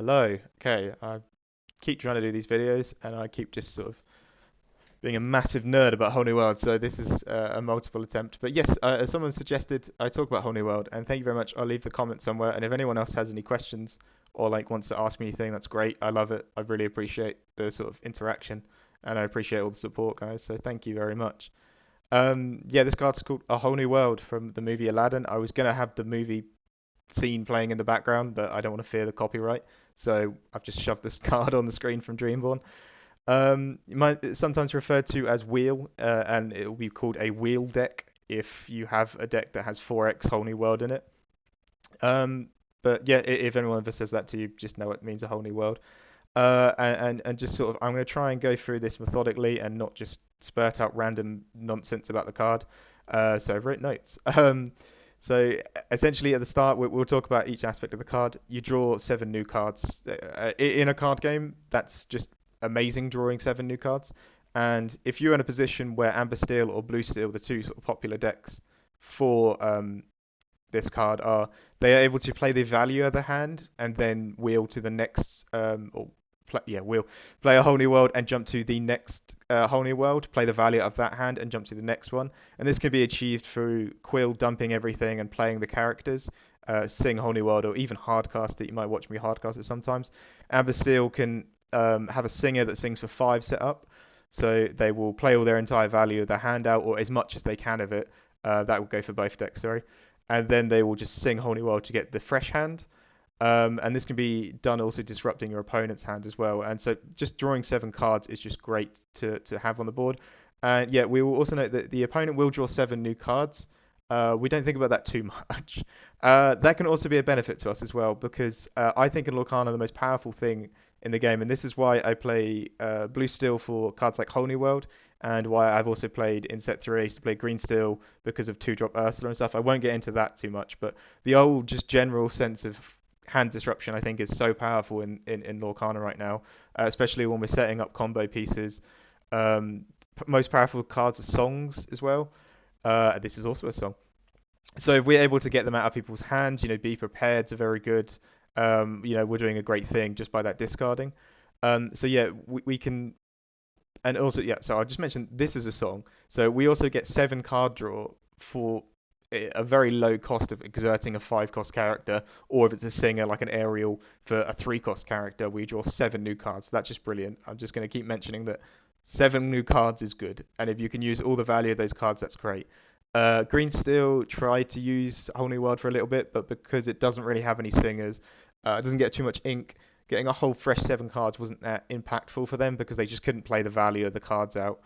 Hello. Okay, I keep trying to do these videos, and I keep just sort of being a massive nerd about Whole New World. So this is a multiple attempt. But yes, as someone suggested, I talk about Whole New World, and thank you very much. I'll leave the comment somewhere, and if anyone else has any questions or like wants to ask me anything, that's great. I love it. I really appreciate the sort of interaction, and I appreciate all the support, guys. So thank you very much. Yeah, this card's called A Whole New World from the movie Aladdin. I was gonna have the movie scene playing in the background, but I don't want to fear the copyright. So I've just shoved this card on the screen from Dreamborn. It's sometimes referred to as wheel, and it will be called a wheel deck if you have a deck that has 4x Whole New World in it. Um, but yeah, if anyone ever says that to you, just know it means a whole new world. And just sort of, I'm going to try and go through this methodically and not just spurt out random nonsense about the card. So I've written notes. So essentially, at the start, we'll talk about each aspect of the card. You draw 7 new cards. In a card game, that's just amazing drawing 7 new cards. And if you're in a position where Amber Steel or Blue Steel, the two sort of popular decks for this card, are they are able to play the value of the hand and then wheel to the next or wheel play a whole new world and jump to the next whole new world, play the value of that hand and jump to the next one. And this can be achieved through Quill dumping everything and playing the characters, sing whole new world, or even hardcast it. You might watch me hardcast it sometimes. Amber Steel can have a singer that sings for 5 set up, so they will play all their entire value of their hand out, or as much as they can of it. That will go for both decks, sorry. And then they will just sing Whole New World to get the fresh hand. And this can be done also disrupting your opponent's hand as well. And so just drawing 7 cards is just great to have on the board. And yeah, we will also note that the opponent will draw 7 new cards. We don't think about that too much. That can also be a benefit to us as well, because I think in Lorcana the most powerful thing in the game, and this is why I play Blue Steel for cards like Whole New World, and why I've also played in set 3 I used to play Green Steel because of 2-drop Ursula and stuff. I won't get into that too much, but the old just general sense of hand disruption I think is so powerful in Lorcana right now, especially when we're setting up combo pieces. Most powerful cards are songs as well. This is also a song. So if we're able to get them out of people's hands, be prepared are very good. We're doing a great thing just by that discarding. So yeah, we can, and also yeah. So I just mentioned this is a song. So we also get 7 card draw for a very low cost of exerting a 5 cost character, or if it's a singer like an Ariel for a 3 cost character, we draw 7 new cards. So that's just brilliant. I'm just going to keep mentioning that 7 new cards is good, and if you can use all the value of those cards, that's great. Green Steel tried to use Whole New World for a little bit, but because it doesn't really have any singers, it doesn't get too much ink. Getting a whole fresh 7 cards wasn't that impactful for them because they just couldn't play the value of the cards out.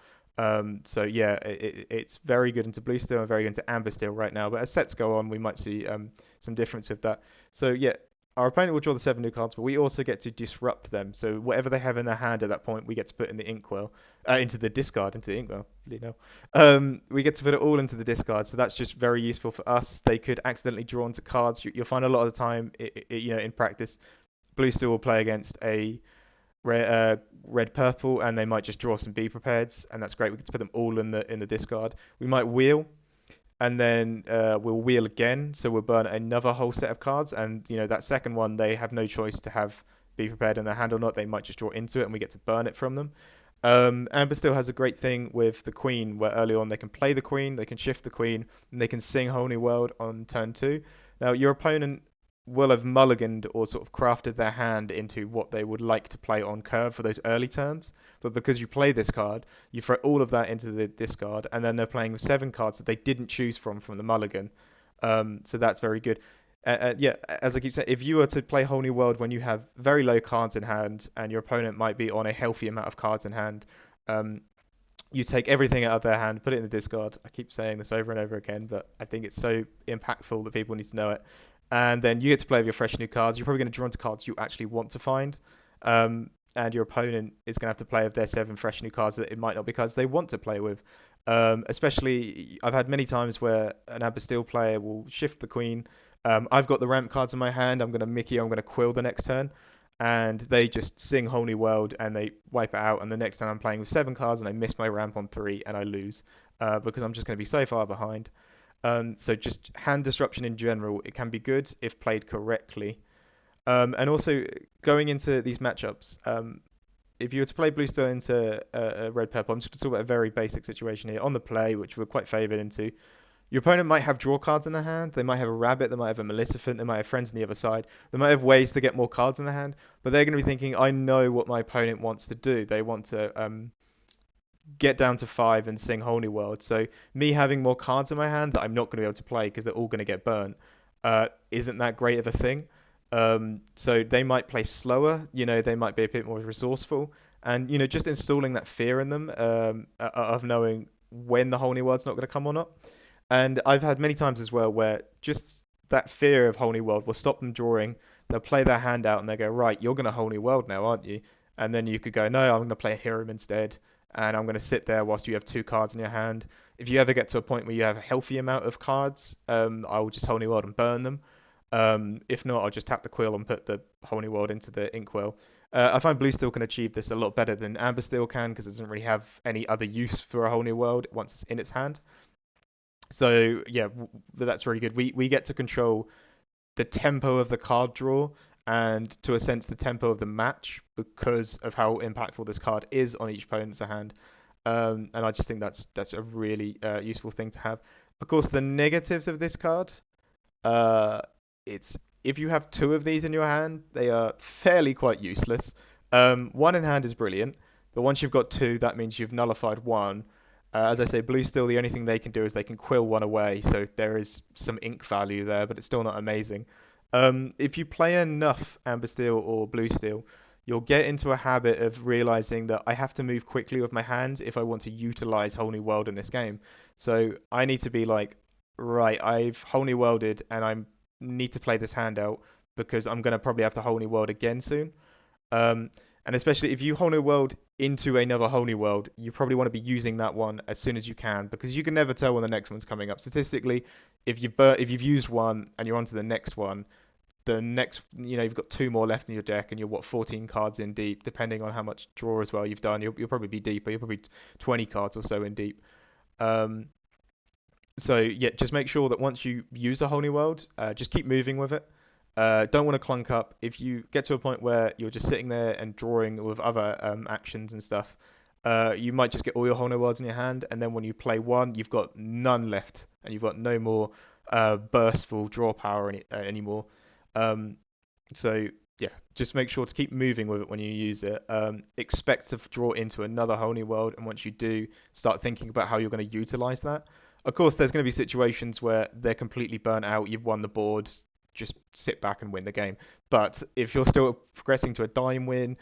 So yeah, it's very good into Blue Steel and very good into Amber Steel right now. But as sets go on, we might see some difference with that. So yeah, our opponent will draw the 7 new cards, but we also get to disrupt them. So whatever they have in their hand at that point, we get to put in the inkwell, into the discard, into the inkwell. We get to put it all into the discard. So that's just very useful for us. They could accidentally draw into cards. You'll find a lot of the time, in practice, Blue Steel will play against a red purple, and they might just draw some be prepareds, and that's great. We get to put them all in the discard. We might wheel, and then we'll wheel again, so we'll burn another whole set of cards, and that second one they have no choice to have be prepared in their hand or not. They might just draw into it, and we get to burn it from them. Amber still has a great thing with the queen, where early on they can play the queen, they can shift the queen, and they can sing Whole New World on turn 2. Now your opponent will have mulliganed or sort of crafted their hand into what they would like to play on curve for those early turns. But because you play this card, you throw all of that into the discard, and then they're playing with 7 cards that they didn't choose from the mulligan. So that's very good. Yeah, as I keep saying, if you were to play Whole New World when you have very low cards in hand and your opponent might be on a healthy amount of cards in hand, you take everything out of their hand, put it in the discard. I keep saying this over and over again, but I think it's so impactful that people need to know it. And then you get to play with your fresh new cards. You're probably going to draw into cards you actually want to find. And your opponent is going to have to play with their 7 fresh new cards that it might not be cards they want to play with. Especially, I've had many times where an Amber Steel player will shift the queen. I've got the ramp cards in my hand. I'm going to Mickey, I'm going to Quill the next turn. And they just sing Whole New World and they wipe it out. And the next time I'm playing with 7 cards and I miss my ramp on 3 and I lose because I'm just going to be so far behind. So just hand disruption in general, it can be good if played correctly. And also going into these matchups, if you were to play blue steel into red purple, I'm just going to talk about a very basic situation here on the play, which we're quite favoured into. Your opponent might have draw cards in their hand. They might have a rabbit. They might have a Maleficent. They might have friends on the other side. They might have ways to get more cards in their hand. But they're going to be thinking, I know what my opponent wants to do. They want to get down to 5 and sing Holy World. So me having more cards in my hand that I'm not going to be able to play because they're all going to get burnt, isn't that great of a thing. So they might play slower. They might be a bit more resourceful. And, just installing that fear in them of knowing when the Holy World's not going to come or not. And I've had many times as well where just that fear of Whole New World will stop them drawing. They'll play their hand out and they go, right, you're going to Whole New World now, aren't you? And then you could go, no, I'm going to play a Hiram instead. And I'm going to sit there whilst you have 2 cards in your hand. If you ever get to a point where you have a healthy amount of cards, I will just Whole New World and burn them. If not, I'll just tap the quill and put the Whole New World into the inkwell. I find Blue Steel can achieve this a lot better than Amber Steel can because it doesn't really have any other use for a Whole New World once it's in its hand. So yeah, that's really good. We get to control the tempo of the card draw and to a sense the tempo of the match because of how impactful this card is on each opponent's hand. And I just think that's a really useful thing to have. Of course, the negatives of this card, uh, it's if you have 2 of these in your hand, they are fairly quite useless. One in hand is brilliant, but once you've got 2, that means you've nullified one. As I say, blue steel, the only thing they can do is they can quill one away, so there is some ink value there, but it's still not amazing. If you play enough amber steel or blue steel, you'll get into a habit of realizing that I have to move quickly with my hands if I want to utilize Whole New World in this game. So I need to be like, right, I've Whole New Worlded and I need to play this hand out because I'm going to probably have to Whole New World again soon. Um, and especially if you whole new world into another whole new world, you probably want to be using that one as soon as you can because you can never tell when the next one's coming up. Statistically, if you've used one and you're on to the next you've got 2 more left in your deck and you're 14 cards in deep, depending on how much draw as well you've done. You'll probably be deeper. You're probably 20 cards or so in deep. Um, so yeah, just make sure that once you use a whole new world, just keep moving with it. Don't want to clunk up. If you get to a point where you're just sitting there and drawing with other actions and stuff, you might just get all your whole new worlds in your hand, and then when you play one, you've got none left, and you've got no more burstful draw power anymore. Um, so yeah, just make sure to keep moving with it when you use it. Expect to draw into another whole new world, and once you do, start thinking about how you're going to utilize that. Of course, there's going to be situations where they're completely burnt out. You've won the board, just sit back and win the game. But if you're still progressing to a dime win,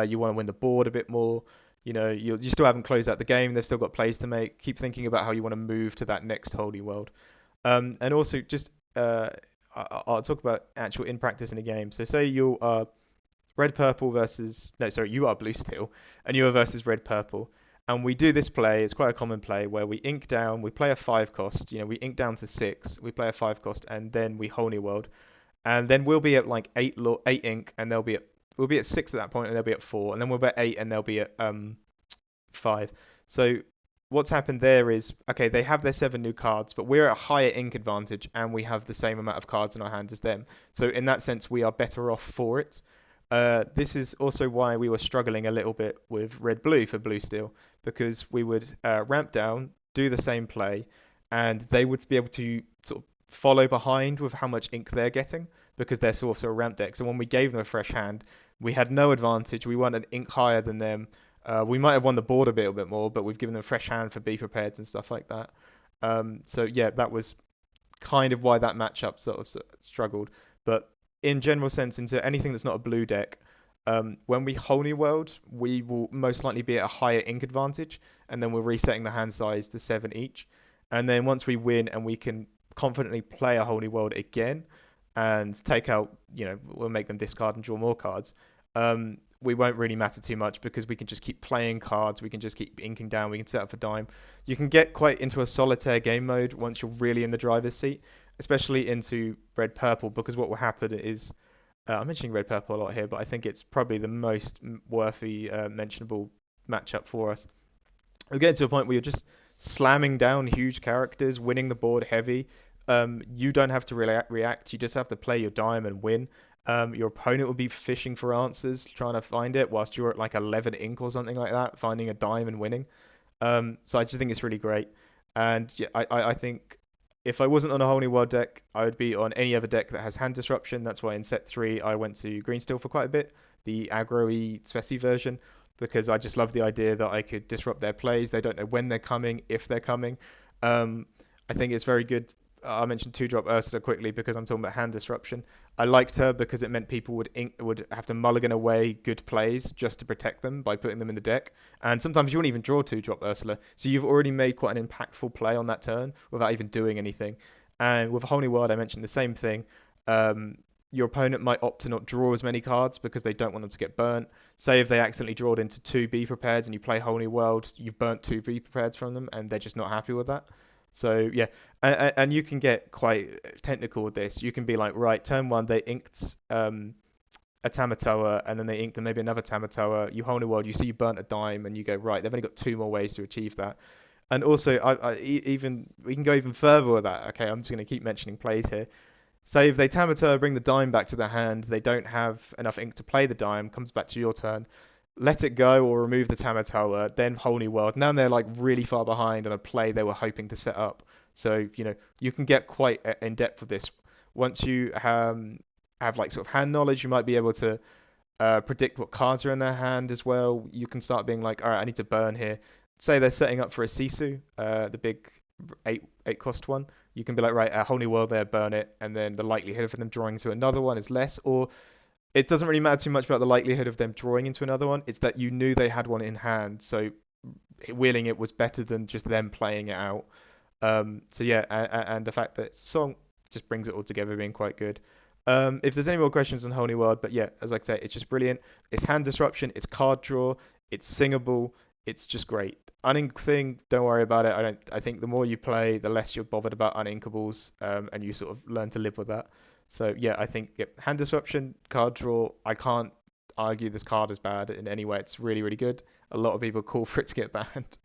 you want to win the board a bit more. You still haven't closed out the game. They've still got plays to make. Keep thinking about how you want to move to that next holy world. And also just I'll talk about actual in practice in a game. So say you are red purple versus no, sorry, you are blue steel, and you are versus red purple. And we do this play. It's quite a common play where we ink down. We play a 5 cost. We ink down to 6. We play a 5 cost, and then we whole new world. And then we'll be at like 8 ink, and we'll be at 6 at that point, and they'll be at 4, and then we'll be at 8, and they'll be at 5. So what's happened there is okay, they have their 7 new cards, but we're at a higher ink advantage, and we have the same amount of cards in our hands as them. So in that sense, we are better off for it. This is also why we were struggling a little bit with red-blue for blue steel, because we would ramp down, do the same play, and they would be able to sort of follow behind with how much ink they're getting, because they're sort of a ramp deck. So when we gave them a fresh hand, we had no advantage. We weren't an ink higher than them. We might have won the board a bit more, but we've given them a fresh hand for be prepared and stuff like that. So yeah, that was kind of why that matchup sort of struggled. But in general sense, into anything that's not a blue deck, when we whole new world, we will most likely be at a higher ink advantage, and then we're resetting the hand size to 7 each. And then once we win and we can confidently play a whole new world again and take out, we'll make them discard and draw more cards. We won't really matter too much because we can just keep playing cards. We can just keep inking down. We can set up for dime. You can get quite into a solitaire game mode once you're really in the driver's seat, especially into red purple, because what will happen is I'm mentioning red purple a lot here, but I think it's probably the most worthy mentionable matchup for us. We'll get to a point where you're just slamming down huge characters, winning the board heavy. You don't have to react. You just have to play your dime and win. Your opponent will be fishing for answers, trying to find it, whilst you're at like 11 ink or something like that, finding a dime and winning. So I just think it's really great. And yeah, I think if I wasn't on a whole new world deck, I would be on any other deck that has hand disruption. That's why in set three I went to green steel for quite a bit, the aggro-y Svesi version, because I just love the idea that I could disrupt their plays. They don't know when they're coming, if they're coming. Um, I think it's very good. I mentioned two drop Ursula quickly because I'm talking about hand disruption. I liked her because it meant people would have to mulligan away good plays just to protect them by putting them in the deck. And sometimes you won't even draw two drop Ursula. So you've already made quite an impactful play on that turn without even doing anything. And with a whole new world, I mentioned the same thing. Um, your opponent might opt to not draw as many cards because they don't want them to get burnt. Say if they accidentally drawed into two B prepared and you play whole new world, you've burnt two B prepared from them and they're just not happy with that. So yeah, and you can get quite technical with this. You can be like, right, turn one, they inked a Tamatoa, and then they inked maybe another Tamatoa. You whole new world, you see you burnt a dime, and you go, right, they've only got two more ways to achieve that. And also, even we can go even further with that. Okay, I'm just going to keep mentioning plays here. Say if they Tamatoa, bring the dime back to their hand, they don't have enough ink to play the dime, comes back to your turn. Let it go or remove the Tamatoa, then whole new world. Now they're like really far behind on a play they were hoping to set up. So, you can get quite in depth with this. Once you have like sort of hand knowledge, you might be able to predict what cards are in their hand as well. You can start being like, all right, I need to burn here. Say they're setting up for a Sisu, the big eight cost one. You can be like, right, a whole new world there, burn it, and then the likelihood of them drawing to another one is less. Or it doesn't really matter too much about the likelihood of them drawing into another one. It's that you knew they had one in hand, so wheeling it was better than just them playing it out. So yeah, and the fact that song just brings it all together, being quite good. If there's any more questions on Whole New World, but yeah, as I say, it's just brilliant. It's hand disruption, it's card draw, it's singable, it's just great. Unink thing, don't worry about it. I think the more you play, the less you're bothered about uninkables, and you sort of learn to live with that. So yeah, I think hand disruption, card draw. I can't argue this card is bad in any way. It's really, really good. A lot of people call for it to get banned.